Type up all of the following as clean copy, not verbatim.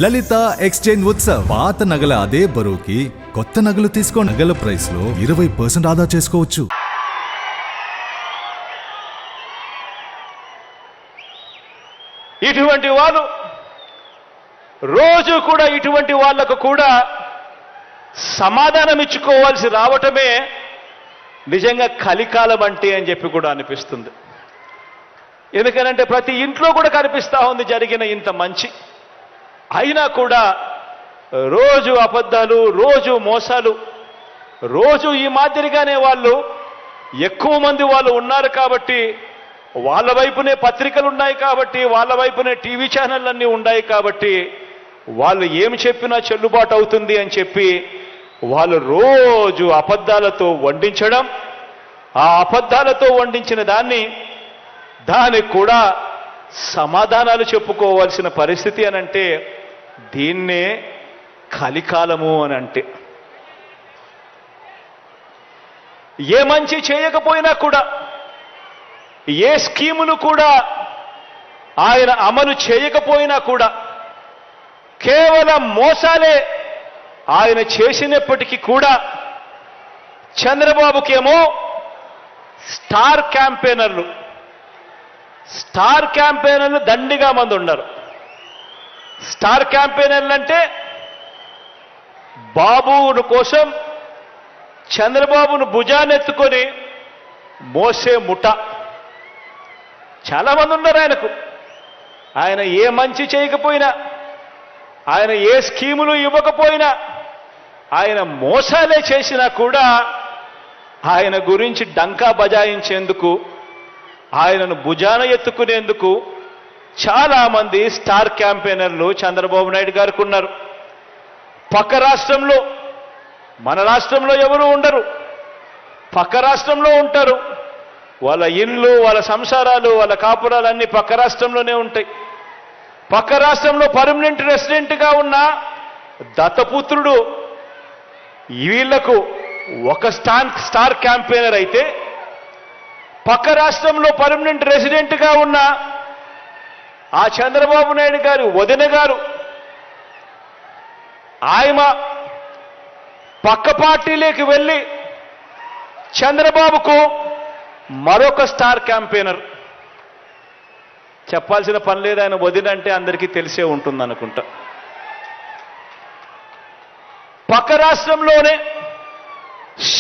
లలిత exchange Utsav. పాత నగల అదే బరువుకి కొత్త నగలు తీసుకో. నగల ప్రైస్ లో 20% ఆదా చేసుకోవచ్చు. ఇటువంటి వాళ్ళు రోజు కూడా ఇటువంటి వాళ్లకు కూడా సమాధానం ఇచ్చుకోవాల్సి రావటమే నిజంగా కలికాలం అంటే అని చెప్పి కూడా అనిపిస్తుంది. ఎందుకనంటే ప్రతి ఇంట్లో కూడా కనిపిస్తా ఉంది జరిగిన ఇంత మంచి, అయినా కూడా రోజు అబద్ధాలు, రోజు మోసాలు, రోజు ఈ మాదిరిగానే వాళ్ళు ఎక్కువ మంది వాళ్ళు ఉన్నారు కాబట్టి, వాళ్ళ వైపునే పత్రికలు ఉన్నాయి కాబట్టి, వాళ్ళ వైపునే టీవీ ఛానళ్ళన్నీ ఉన్నాయి కాబట్టి వాళ్ళు ఏమి చెప్పినా చెల్లుబాటు అవుతుంది అని చెప్పి వాళ్ళు రోజు అబద్ధాలతో వండించడం, ఆ అబద్ధాలతో వండించిన దానికి కూడా సమాధానాలు చెప్పుకోవాల్సిన పరిస్థితి అని అంటే దీన్నే కలికాలము అని అంటే. ఏ మంచి చేయకపోయినా కూడా, ఏ స్కీములు కూడా ఆయన అమలు చేయకపోయినా కూడా కేవలం మోసాలే ఆయన చేసినప్పటికీ కూడా చంద్రబాబుకేమో స్టార్ క్యాంపెయినర్లు దండిగా మంది ఉన్నారు. స్టార్ క్యాంపెయినర్లు అంటే బాబును కోసం చంద్రబాబును భుజానెత్తుకొని మోసే ముఠ చాలా మంది ఉన్నారు ఆయనకు. ఆయన ఏ మంచి చేయకపోయినా, ఆయన ఏ స్కీములు ఇవ్వకపోయినా, ఆయన మోసాలే చేసినా కూడా ఆయన గురించి డంకా బజాయించేందుకు, ఆయనను భుజాన ఎత్తుకునేందుకు చాలామంది స్టార్ క్యాంపెయినర్లు చంద్రబాబు నాయుడు గారికి ఉన్నారు. పక్క రాష్ట్రంలో, మన రాష్ట్రంలో ఎవరు ఉండరు, పక్క రాష్ట్రంలో ఉంటారు. వాళ్ళ ఇళ్ళు, వాళ్ళ సంసారాలు, వాళ్ళ కాపురాలు అన్నీ పక్క రాష్ట్రంలోనే ఉంటాయి. పక్క రాష్ట్రంలో పర్మనెంట్ రెసిడెంట్గా ఉన్న దత్తపుత్రుడు వీళ్లకు ఒక స్టార్ క్యాంపెయినర్ అయితే, పక్క రాష్ట్రంలో పర్మనెంట్ రెసిడెంట్గా ఉన్న ఆ చంద్రబాబు నాయుడు గారు వదిన గారు, ఆయన పక్క పార్టీలోకి వెళ్ళి చంద్రబాబుకు మరొక స్టార్ క్యాంపెయినర్. చెప్పాల్సిన పని లేదు, ఆయన వదిన అంటే అందరికీ తెలిసే ఉంటుంది అనుకుంటా. పక్క రాష్ట్రంలోనే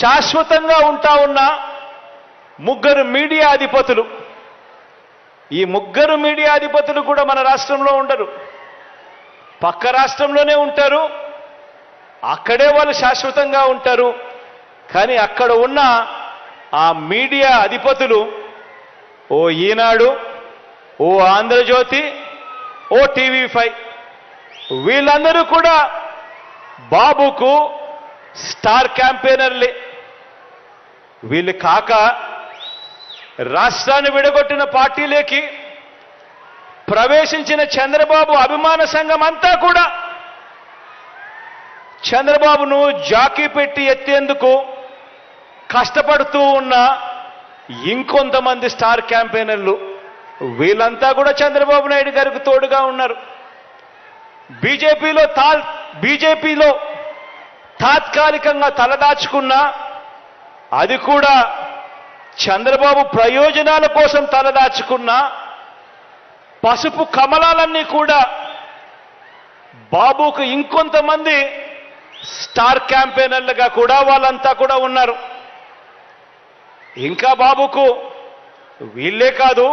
శాశ్వతంగా ఉంటా ఉన్న ముగ్గురు మీడియా అధిపతులు, ఈ ముగ్గురు మీడియా అధిపతులు కూడా మన రాష్ట్రంలో ఉండరు, పక్క రాష్ట్రంలోనే ఉంటారు. అక్కడే వాళ్ళు శాశ్వతంగా ఉంటారు. కానీ అక్కడ ఉన్న ఆ మీడియా అధిపతులు, ఓ ఈనాడు, ఓ ఆంధ్రజ్యోతి, ఓ టీవీ5, వీళ్ళందరూ కూడా బాబుకు స్టార్ క్యాంపెయినర్లే. వీళ్ళు కాక రాష్ట్రాన్ని విడగొట్టిన పార్టీలోకి ప్రవేశించిన చంద్రబాబు అభిమాన సంఘం అంతా కూడా చంద్రబాబును జాకీ పెట్టి ఎత్తేందుకు కష్టపడుతూ ఉన్న ఇంకొంతమంది స్టార్ క్యాంపెయినర్లు, వీళ్ళంతా కూడా చంద్రబాబు నాయుడు గారికి తోడుగా ఉన్నారు. బీజేపీలో తాత్కాలికంగా తలదాచుకున్నా, అది కూడా చంద్రబాబు ప్రయోజనాల కోసం తలదాచుకున్నా, పసుపు కమలాలన్నీ కూడా బాబుకు ఇంకొంతమంది స్టార్ క్యాంపెయినర్లుగా కూడా వాళ్ళంతా కూడా ఉన్నారు. ఇంకా బాబుకు వీళ్ళే కాదు,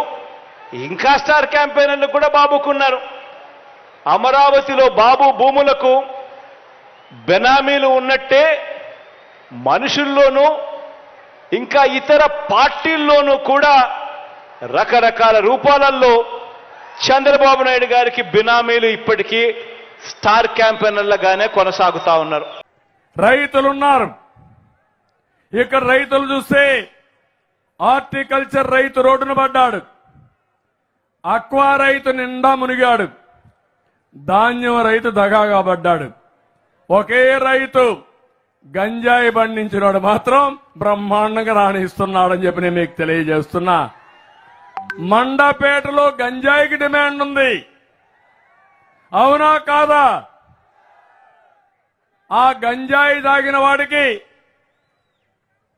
ఇంకా స్టార్ క్యాంపెయినర్లు కూడా బాబుకున్నారు. అమరావతిలో బాబు భూములకు బెనామీలు ఉన్నట్టే మనుషుల్లోనూ ఇంకా ఇతర పార్టీల్లోనూ కూడా రకరకాల రూపాలలో చంద్రబాబు నాయుడు గారికి బినామీలు ఇప్పటికీ స్టార్ క్యాంపెయినర్లుగానే కొనసాగుతా ఉన్నారు. రైతులున్నారు. ఇక్కడ రైతులు చూస్తే హార్టికల్చర్ రైతు రోడ్డున పడ్డాడు, అక్వా రైతు నిండా మునిగాడు, ధాన్యం రైతు దగాగా పడ్డాడు. ఒకే రైతు గంజాయి పండించినాడు మాత్రం బ్రహ్మాండంగా రాణిస్తున్నాడని చెప్పి నేను మీకు తెలియజేస్తున్నా. మండపేటలో గంజాయికి డిమాండ్ ఉంది. అవునా కాదా? ఆ గంజాయి తాగిన వాడికి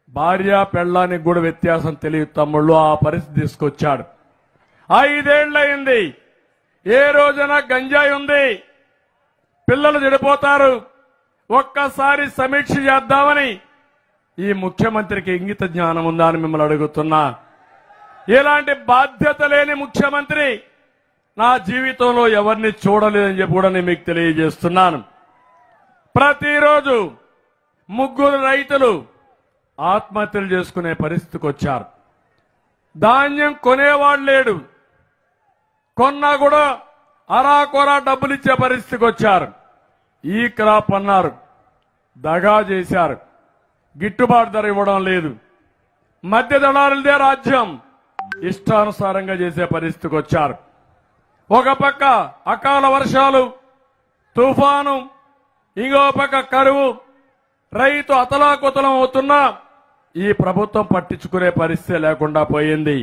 భార్య పెళ్ళానికి కూడా వ్యత్యాసం తెలియదు తమ్ముళ్ళు. ఆ పరిస్థితి తీసుకొచ్చాడు. 5 ఏళ్లయింది. ఏ రోజున గంజాయి ఉంది, పిల్లలు చెడిపోతారు, ఒక్కసారి సమీక్ష చేద్దామని ఈ ముఖ్యమంత్రికి ఇంగిత జ్ఞానం ఉందా అని మిమ్మల్ని అడుగుతున్నా. ఇలాంటి బాధ్యత లేని ముఖ్యమంత్రి నా జీవితంలో ఎవరిని చూడలేదని చెప్పి కూడా నేను మీకు తెలియజేస్తున్నాను. ప్రతిరోజు 3 రైతులు ఆత్మహత్యలు చేసుకునే పరిస్థితికి వచ్చారు. ధాన్యం కొనేవాడు లేడు, కొన్నా కూడా అరాకొరా డబ్బులు ఇచ్చే పరిస్థితికి వచ్చారు. ఈ క్రాప్ అన్నారు, దగా చేశారు, గిట్టుబాటు ధర ఇవ్వడం లేదు, మధ్య దళారులదే రాజ్యం, ఇష్టానుసారంగా చేసే పరిస్థితికి వచ్చారు. ఒక పక్క అకాల వర్షాలు, తుఫాను, ఇంకో పక్క కరువు, రైతు అతలాకుతలం అవుతున్నా ఈ ప్రభుత్వం పట్టించుకునే పరిస్థితి లేకుండా పోయింది.